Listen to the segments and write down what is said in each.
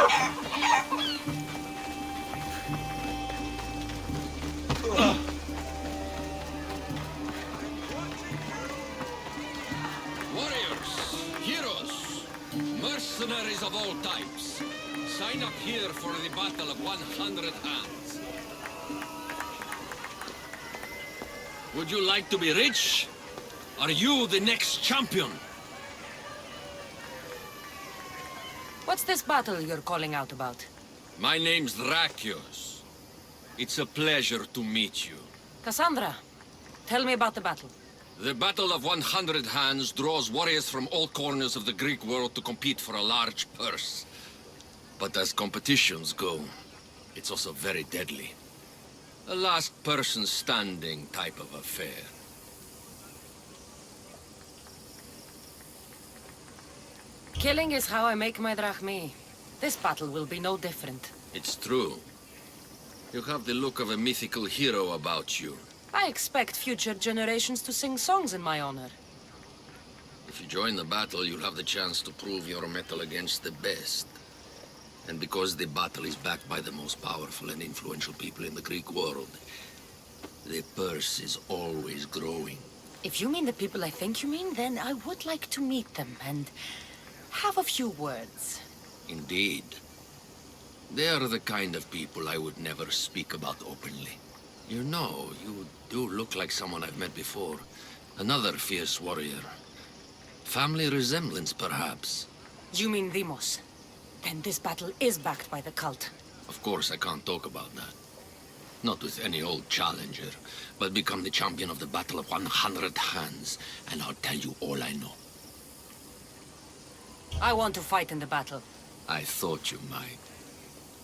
Warriors, heroes, mercenaries of all types, sign up here for the Battle of 100 Hands. Would you like to be rich? Are you the next champion? What's this battle you're calling out about? My name's Drakios. It's a pleasure to meet you. Cassandra, tell me about the battle. The Battle of 100 Hands draws warriors from all corners of the Greek world to compete for a large purse. But as competitions go, it's also very deadly. A last person standing type of affair. Killing is how I make my drachmi. This battle will be no different. It's true. You have the look of a mythical hero about you. I expect future generations to sing songs in my honor. If you join the battle, you'll have the chance to prove your mettle against the best. And because the battle is backed by the most powerful and influential people in the Greek world, the purse is always growing. If you mean the people I think you mean, then I would like to meet them and have a few words. Indeed. They are the kind of people I would never speak about openly. You know, you do look like someone I've met before. Another fierce warrior. Family resemblance, perhaps. You mean Demos? Then this battle is backed by the cult. Of course, I can't talk about that. Not with any old challenger, but become the champion of the Battle of 100 Hands, and I'll tell you all I know. I want to fight in the battle. I thought you might.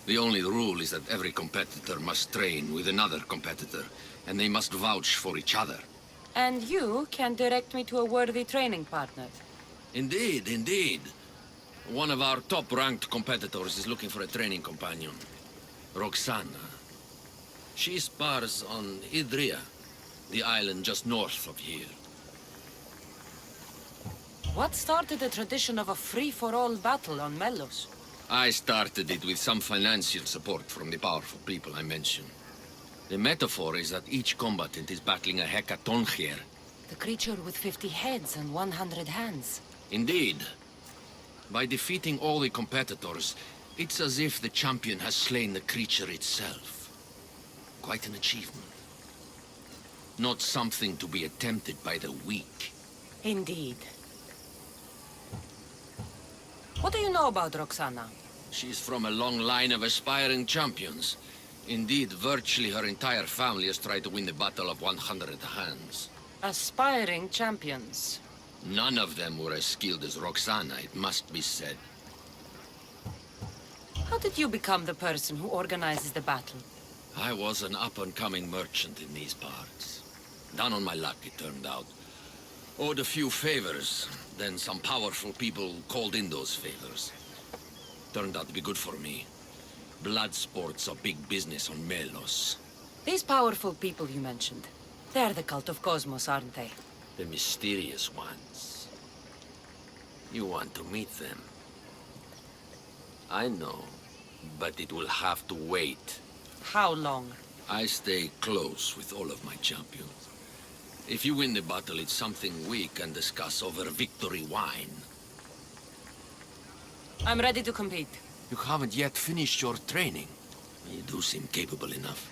The only rule is that every competitor must train with another competitor, and they must vouch for each other. And you can direct me to a worthy training partner. Indeed, indeed. One of our top-ranked competitors is looking for a training companion. Roxana. She spars on Idria, the island just north of here. What started the tradition of a free-for-all battle on Melos? I started it with some financial support from the powerful people I mentioned. The metaphor is that each combatant is battling a hecatoncheir. The creature with 50 heads and 100 hands. Indeed. By defeating all the competitors, it's as if the champion has slain the creature itself. Quite an achievement. Not something to be attempted by the weak. Indeed. What do you know about Roxana? She's from a long line of aspiring champions. Indeed, virtually her entire family has tried to win the Battle of 100 Hands. Aspiring champions. None of them were as skilled as Roxana, it must be said. How did you become the person who organizes the battle? I was an up-and-coming merchant in these parts. Down on my luck, it turned out. Owed a few favors, then some powerful people called in those favors. Turned out to be good for me. Blood sports are big business on Melos. These powerful people you mentioned, they're the cult of Cosmos, aren't they? The mysterious ones. You want to meet them. I know, but it will have to wait. How long? I stay close with all of my champions. If you win the battle, it's something we can discuss over victory wine. I'm ready to compete. You haven't yet finished your training. You do seem capable enough.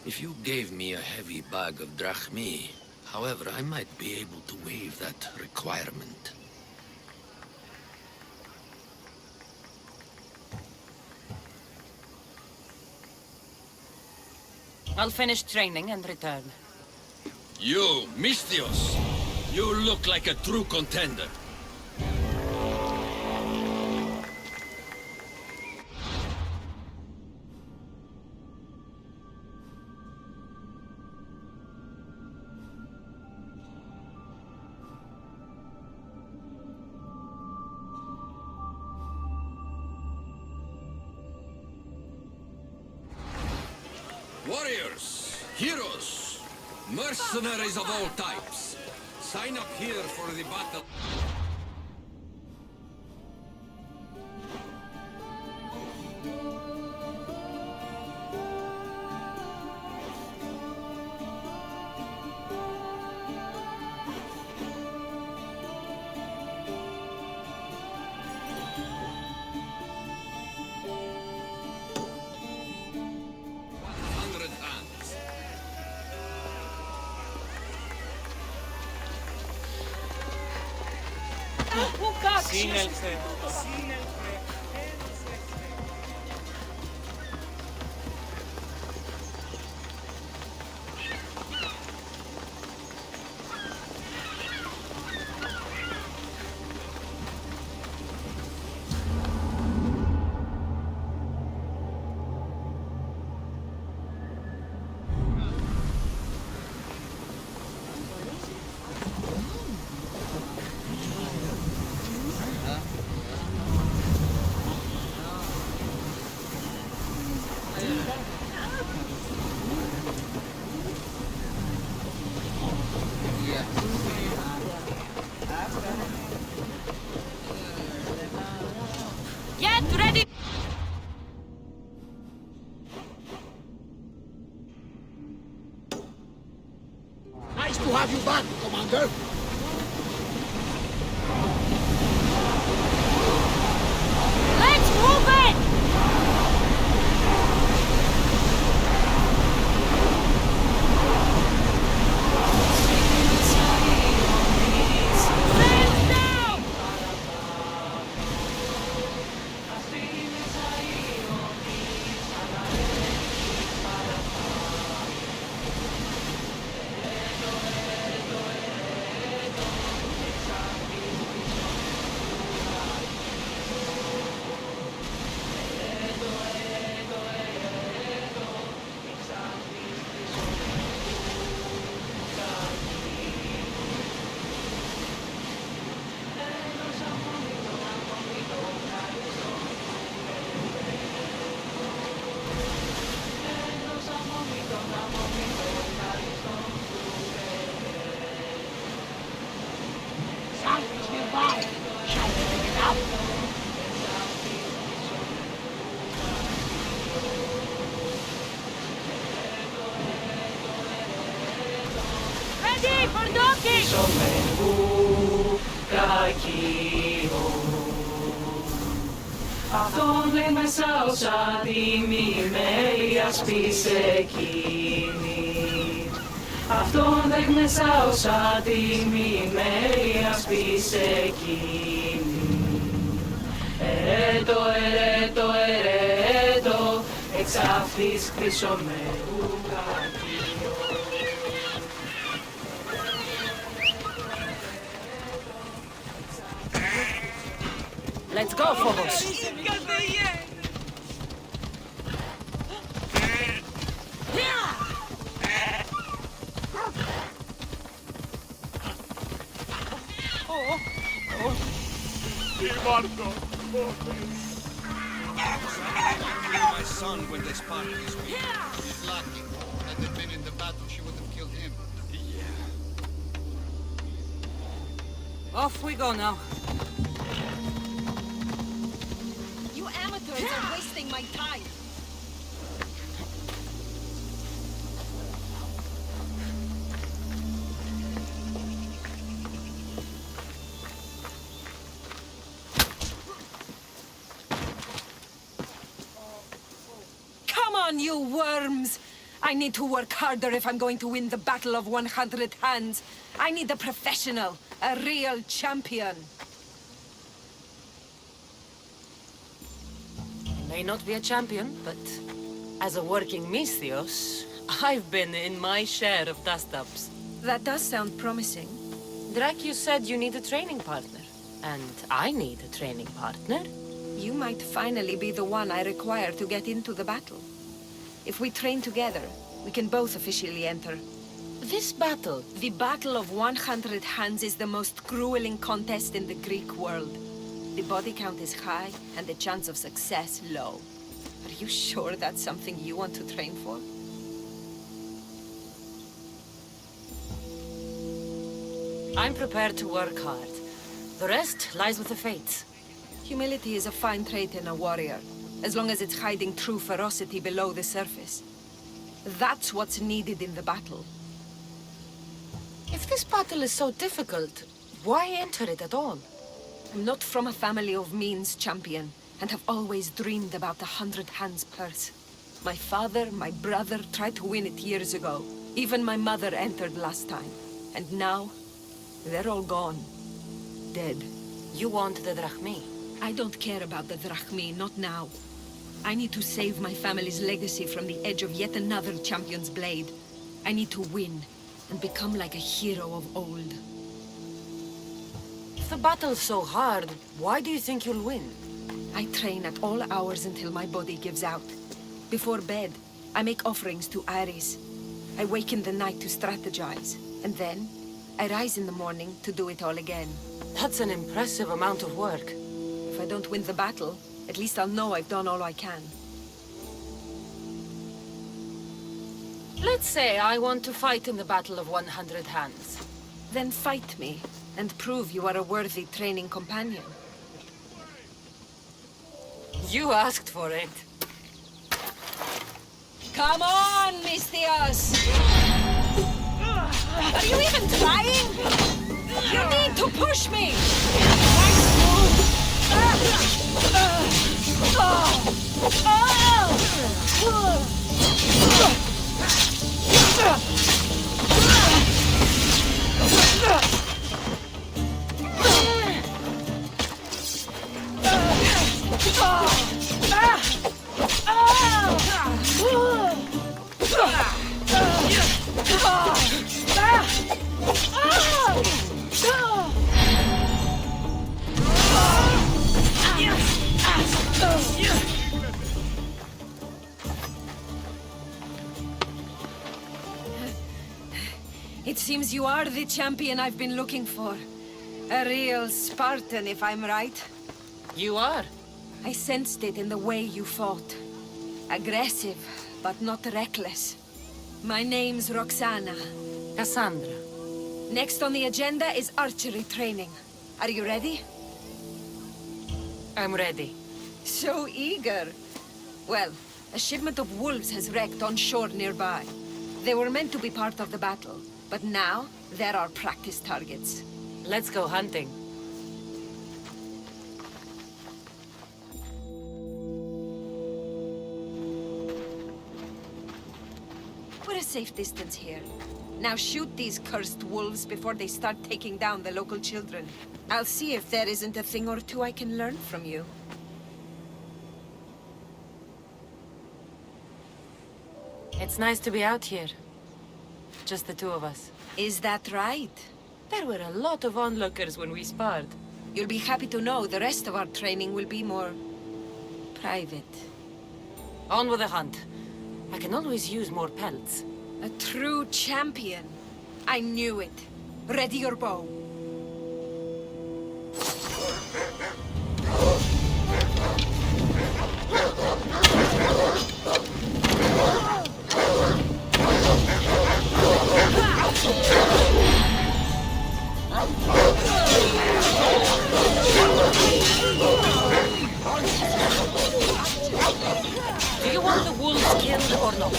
If you gave me a heavy bag of drachmi, however, I might be able to waive that requirement. I'll finish training and return. You, Mystios! You look like a true contender. Warriors, heroes, mercenaries of all types, sign up here for the battle. Σύνελθε. Get ready! Nice to have you back, Commander. Let's move it! Stand down! Silence nearby. Shall we pick it up? Ready for docking! Αυτόν δεν μέσα ως άτιμη μέλειας πεις εκείνη. Αυτόν δεν μέσα ως άτιμη μέλειας πεις εκείνη. Ερέτο, ερέτο, ερέτο, εξ αυτής χρυσομερού κακείο. Let's go, Phobos! My son when this party is weak. He's lucky. Had they been in the battle, she would have killed him. Off we go now. You amateurs are wasting my time. Come on, you worms! I need to work harder if I'm going to win the Battle of 100 Hands. I need a professional, a real champion. I may not be a champion, but as a working Misthios, I've been in my share of dust-ups. That does sound promising. Drac, said you need a training partner. And I need a training partner. You might finally be the one I require to get into the battle. If we train together, we can both officially enter. This battle, the Battle of 100 Hands, is the most grueling contest in the Greek world. The body count is high, and the chance of success low. Are you sure that's something you want to train for? I'm prepared to work hard. The rest lies with the fates. Humility is a fine trait in a warrior, as long as it's hiding true ferocity below the surface. That's what's needed in the battle. If this battle is so difficult, why enter it at all? I'm not from a family of means, champion, and have always dreamed about the 100 Hands purse. My father, my brother tried to win it years ago. Even my mother entered last time. And now, they're all gone. Dead. You want the Drachmi. I don't care about the Drachmi, not now. I need to save my family's legacy from the edge of yet another champion's blade. I need to win, and become like a hero of old. If the battle's so hard, why do you think you'll win? I train at all hours until my body gives out. Before bed, I make offerings to Ares. I wake in the night to strategize, and then I rise in the morning to do it all again. That's an impressive amount of work. If I don't win the battle, at least I'll know I've done all I can. Let's say I want to fight in the Battle of 100 Hands. Then fight me, and prove you are a worthy training companion. You asked for it. Come on, Mistios! Are you even trying? You need to push me! It seems you are the champion I've been looking for. A real Spartan, if I'm right. You are. I sensed it in the way you fought. Aggressive, but not reckless. My name's Roxana. Cassandra. Next on the agenda is archery training. Are you ready? I'm ready. So eager. Well, a shipment of wolves has wrecked on shore nearby. They were meant to be part of the battle, but now they're our practice targets. Let's go hunting. We're a safe distance here. Now shoot these cursed wolves before they start taking down the local children. I'll see if there isn't a thing or two I can learn from you. It's nice to be out here. Just the two of us. Is that right? There were a lot of onlookers when we sparred. You'll be happy to know the rest of our training will be more... private. On with the hunt. I can always use more pelts. A true champion. I knew it. Ready your bow. Do you want the wolves killed or not?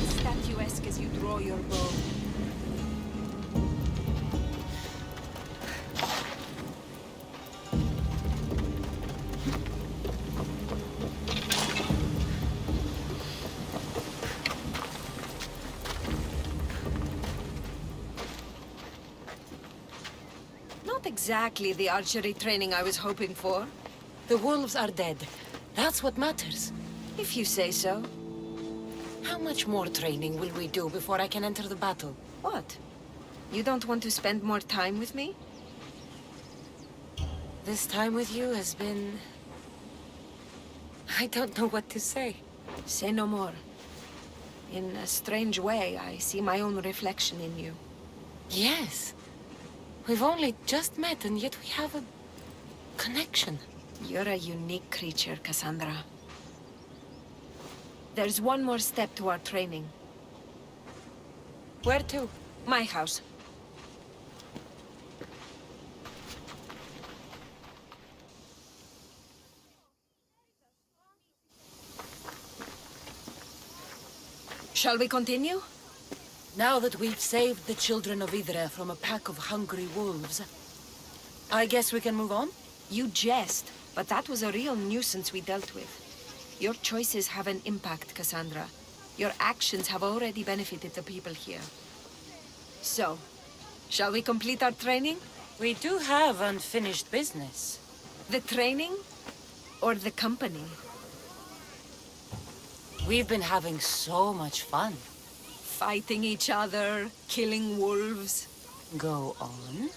Statuesque as you draw your bow. Not exactly the archery training I was hoping for. The wolves are dead. That's what matters. If you say so. How much more training will we do before I can enter the battle? What? You don't want to spend more time with me? This time with you has been... I don't know what to say. Say no more. In a strange way, I see my own reflection in you. Yes. We've only just met and yet we have a... connection. You're a unique creature, Cassandra. There's one more step to our training. Where to? My house. Shall we continue? Now that we've saved the children of Idre from a pack of hungry wolves, I guess we can move on? You jest, but that was a real nuisance we dealt with. Your choices have an impact, Cassandra. Your actions have already benefited the people here. So, shall we complete our training? We do have unfinished business. The training? Or the company? We've been having so much fun. Fighting each other, killing wolves. Go on.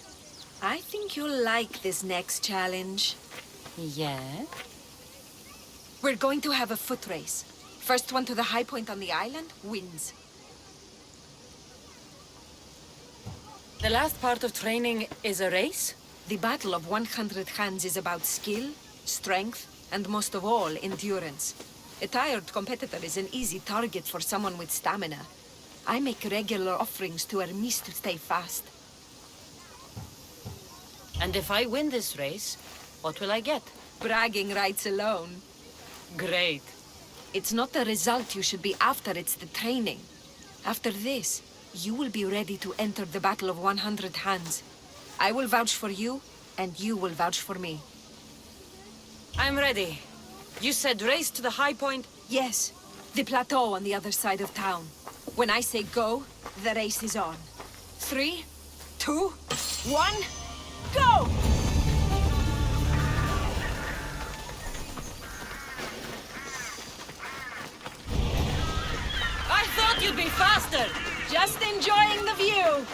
I think you'll like this next challenge. Yeah? We're going to have a foot race. First one to the high point on the island wins. The last part of training is a race? The Battle of 100 Hands is about skill, strength, and most of all, endurance. A tired competitor is an easy target for someone with stamina. I make regular offerings to Hermes to stay fast. And if I win this race, what will I get? Bragging rights alone. Great. It's not the result you should be after, it's the training. After this, you will be ready to enter the Battle of 100 Hands. I will vouch for you, and you will vouch for me. I'm ready. You said race to the high point? Yes, the plateau on the other side of town. When I say go, the race is on. 3, 2, 1, go! I thought you'd be faster! Just enjoying the view!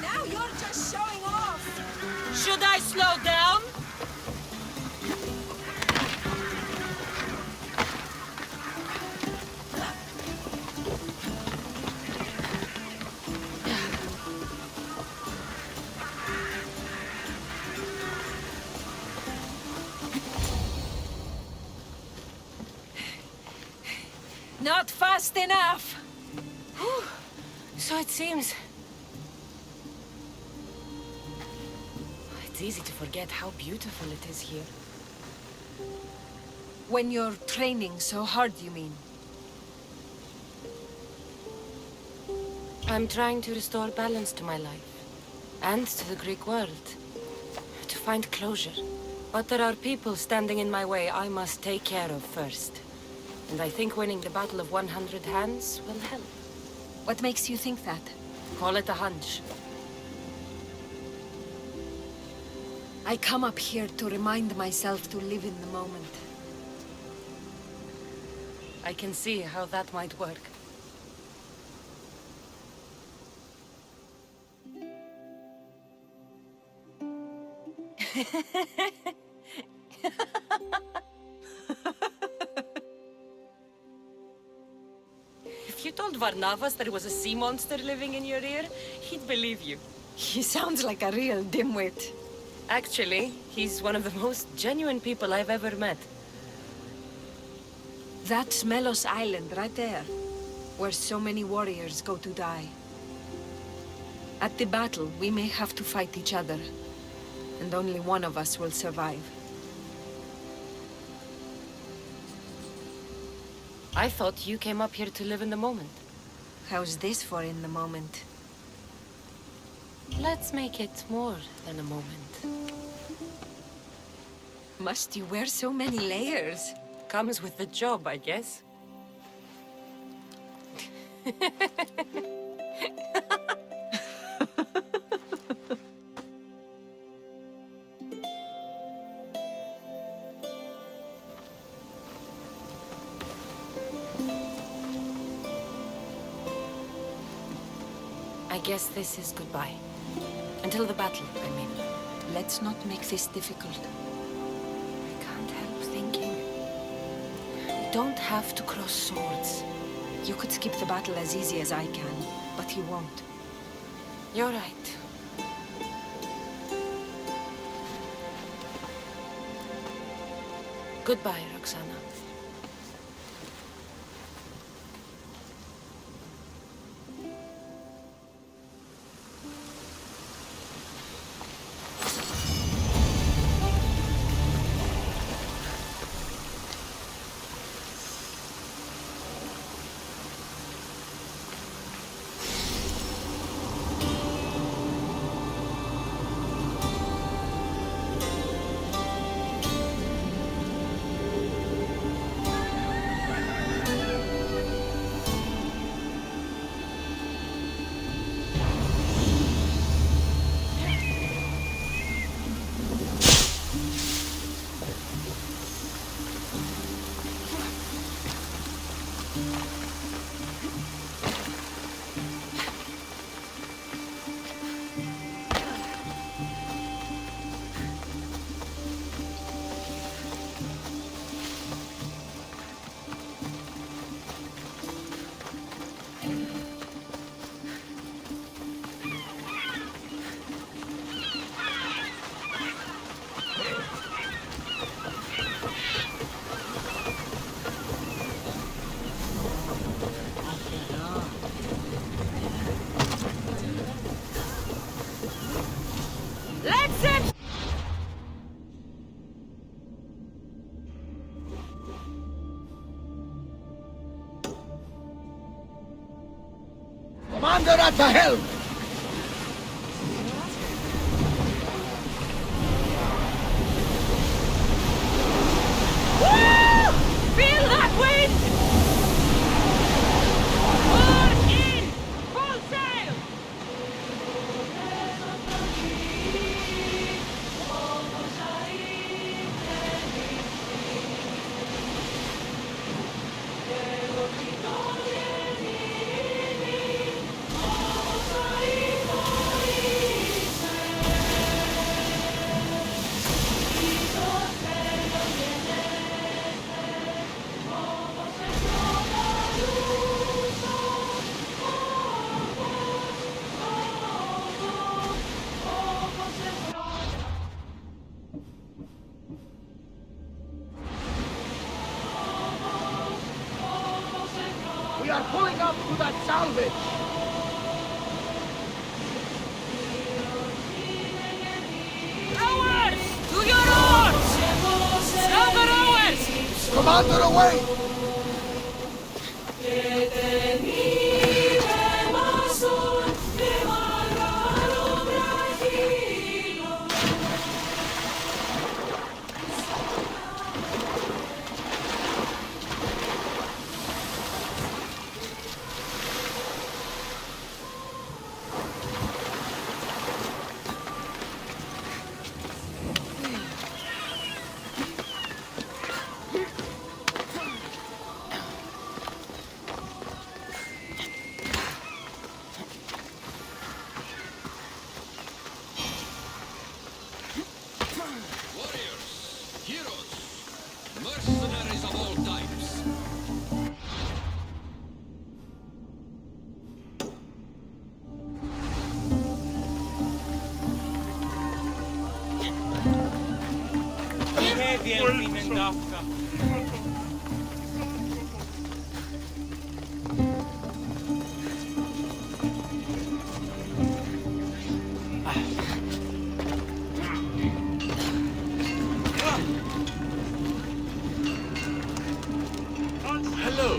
Now you're just showing off! Should I slow down? Not fast enough! So it seems. It's easy to forget how beautiful it is here. When you're training so hard, you mean? I'm trying to restore balance to my life. And to the Greek world. To find closure. But there are people standing in my way I must take care of first. And I think winning the Battle of 100 Hands will help. What makes you think that? Call it a hunch. I come up here to remind myself to live in the moment. I can see how that might work. If you told Varnavas there was a sea monster living in your ear, he'd believe you. He sounds like a real dimwit. Actually, he's one of the most genuine people I've ever met. That's Melos Island right there, where so many warriors go to die. At the battle, we may have to fight each other, and only one of us will survive. I thought you came up here to live in the moment. How's this for in the moment? Let's make it more than a moment. Must you wear so many layers? Comes with the job, I guess. I guess this is goodbye. Until the battle, I mean. Let's not make this difficult. I can't help thinking. We don't have to cross swords. You could skip the battle as easy as I can, but you won't. You're right. Goodbye, Roxana. Let's it! Commander at the helm! Woo! Feel that wind! Pour in! Full sail! We are pulling up to that salvage! Rowers! To your oars! Stow the rowers! Commander, away! Warriors, heroes, mercenaries of all types. Vedi il pimentocca. Hello.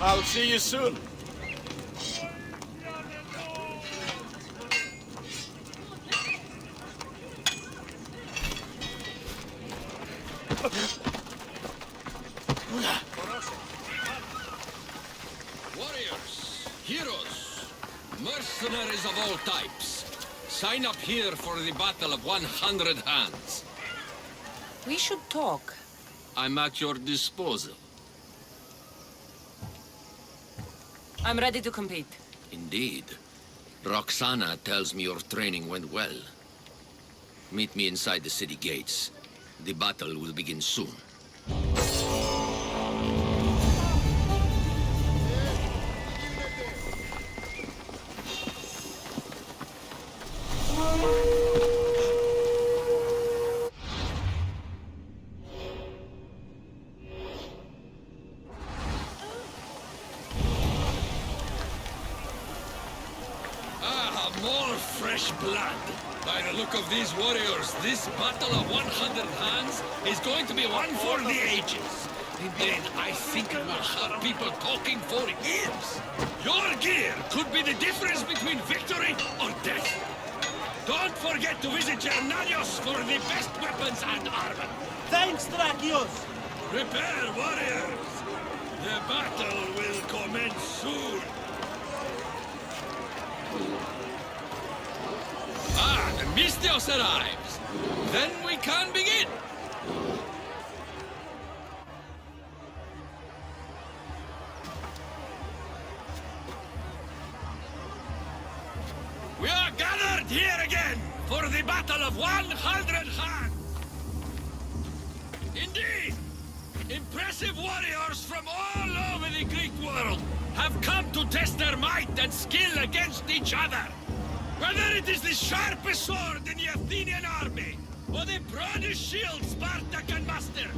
I'll see you soon. Warriors, heroes, mercenaries of all types. Sign up here for the battle of 100 hands. We should talk. I'm at your disposal. I'm ready to compete. Indeed. Roxana tells me your training went well. Meet me inside the city gates. The battle will begin soon. fresh blood. By the look of these warriors, this battle of 100 hands is going to be one for the ages. Indeed, I think it will have people talking for years. Your gear could be the difference between victory or death. Don't forget to visit Gernanios for the best weapons and armor. Thanks, Drakios! Prepare, warriors! The battle will commence soon. Ah, the Mystios arrives. Then we can begin. We are gathered here again for the battle of 100 hands. Indeed, impressive warriors from all over the Greek world have come to test their might and skill against each other. Whether it is the sharpest sword in the Athenian army, or the broadest shield Sparta can muster,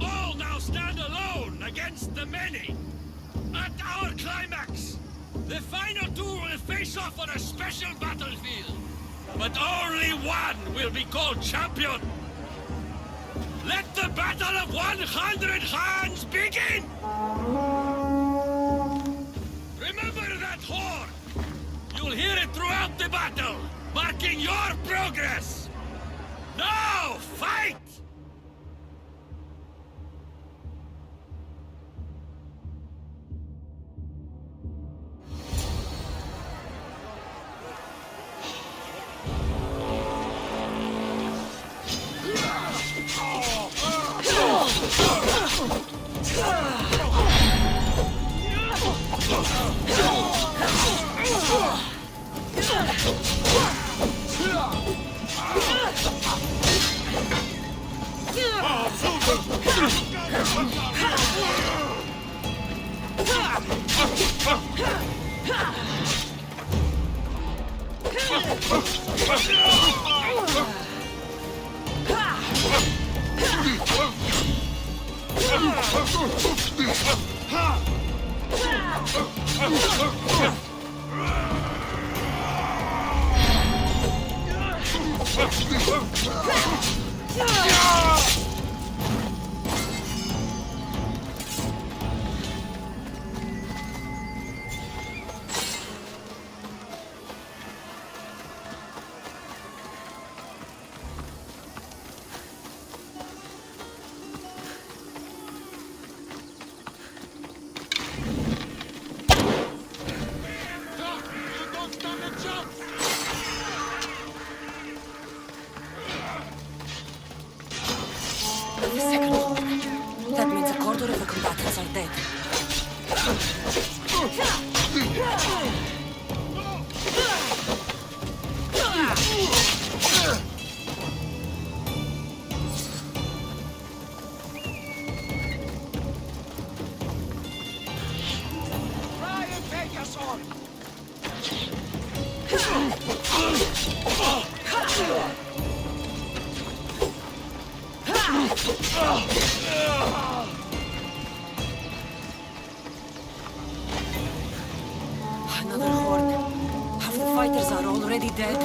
all now stand alone against the many. At our climax, the final two will face off on a special battlefield. But only one will be called champion. Let the battle of 100 hands begin! Remember that horn! You'll hear it throughout the battle, marking your progress! Now, fight! The second horn. That means a quarter of the combatants are dead. Try and take us on! Another horde. Half the fighters are already dead.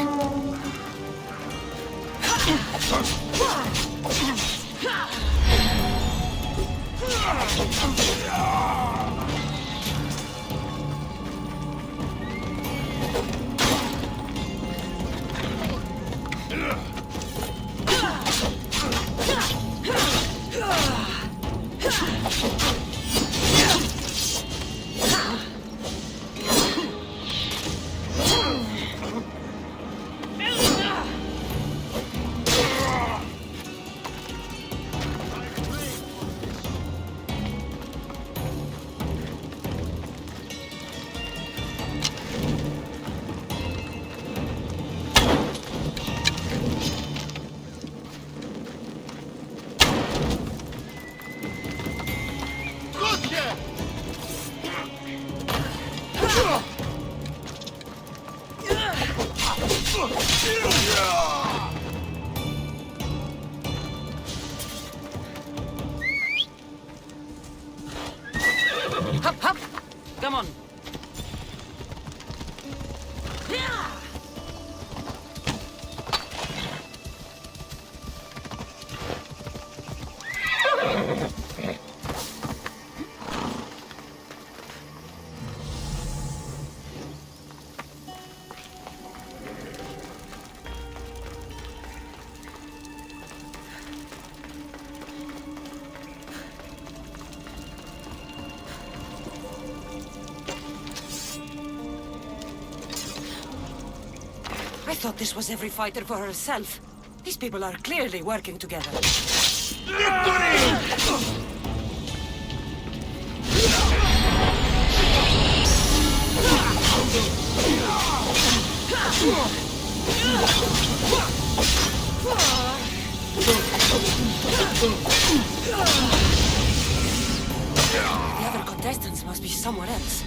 Hop, hop! Come on. I thought this was every fighter for herself. These people are clearly working together. The other contestants must be somewhere else.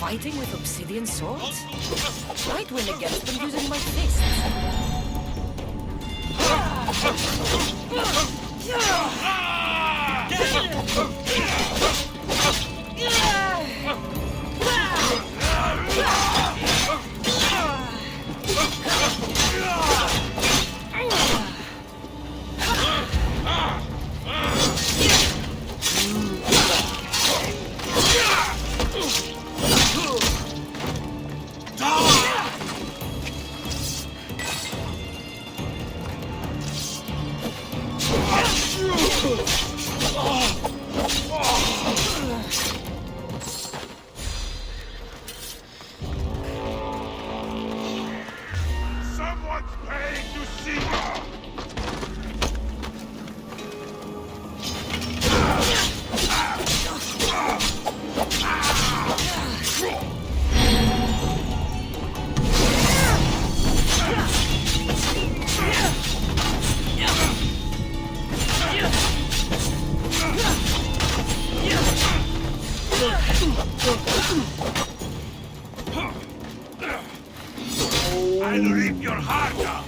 Fighting with obsidian swords? I'd win against them using my fists. I'll rip your heart out!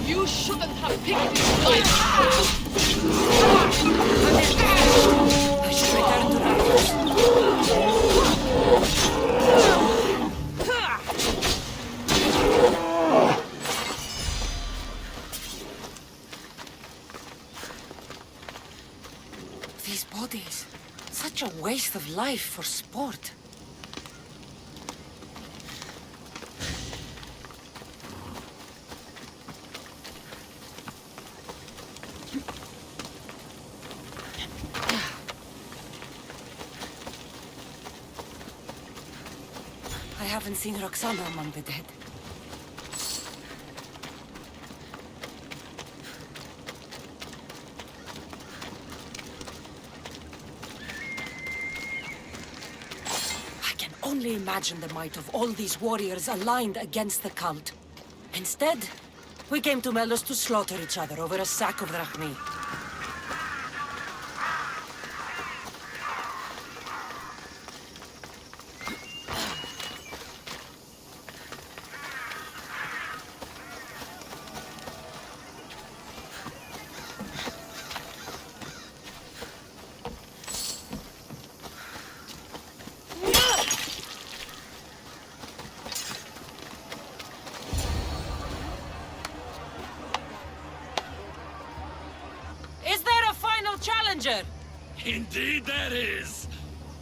You shouldn't have picked this place. I should return to Ragnos. These bodies. Such a waste of life for sport. I haven't seen Roxana among the dead. I can only imagine the might of all these warriors aligned against the cult. Instead, we came to Melos to slaughter each other over a sack of drachmi. Challenger! Indeed there is!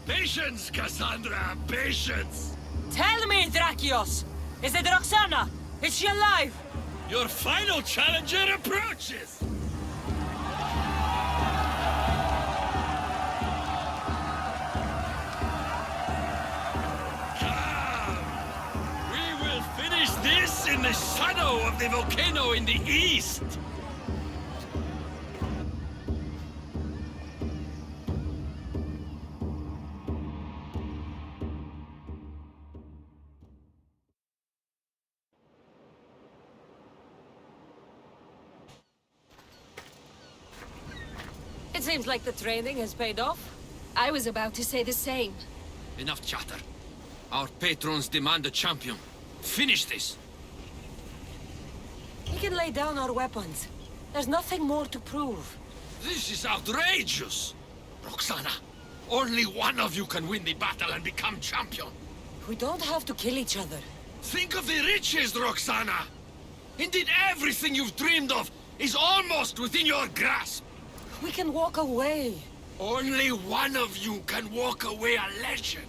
Patience, Cassandra, patience! Tell me, Drakios! Is it Roxana? Is she alive? Your final challenger approaches! Come! We will finish this in the shadow of the volcano in the east! It seems like the training has paid off. I was about to say the same. Enough chatter. Our patrons demand a champion. Finish this! We can lay down our weapons. There's nothing more to prove. This is outrageous! Roxana, only one of you can win the battle and become champion. We don't have to kill each other. Think of the riches, Roxana! Indeed, everything you've dreamed of is almost within your grasp. We can walk away. Only one of you can walk away a legend.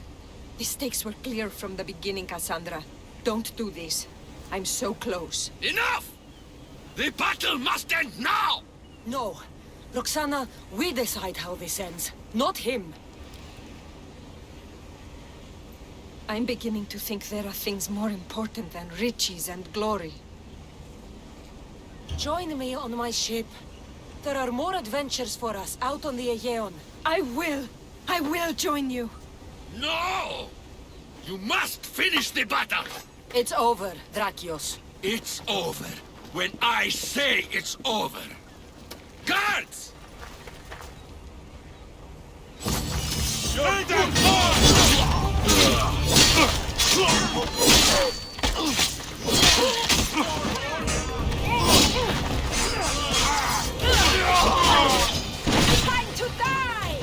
The stakes were clear from the beginning, Cassandra. Don't do this. I'm so close. Enough! The battle must end now! No. Roxana, we decide how this ends, not him. I'm beginning to think there are things more important than riches and glory. Join me on my ship. There are more adventures for us out on the Aegean. I will join you. No! You must finish the battle! It's over, Drakios. It's over when I say it's over. Guards! Time to die!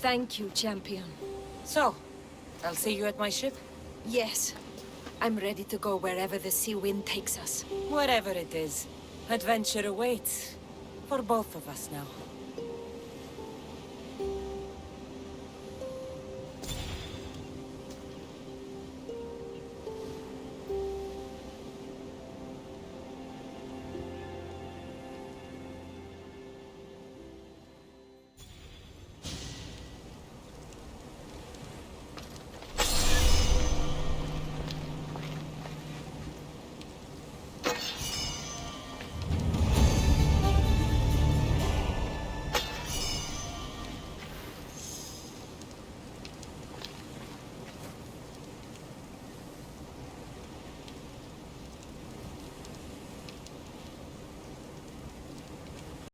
Thank you, champion. So, I'll see you at my ship? Yes, I'm ready to go wherever the sea wind takes us. Wherever it is, adventure awaits. For both of us now.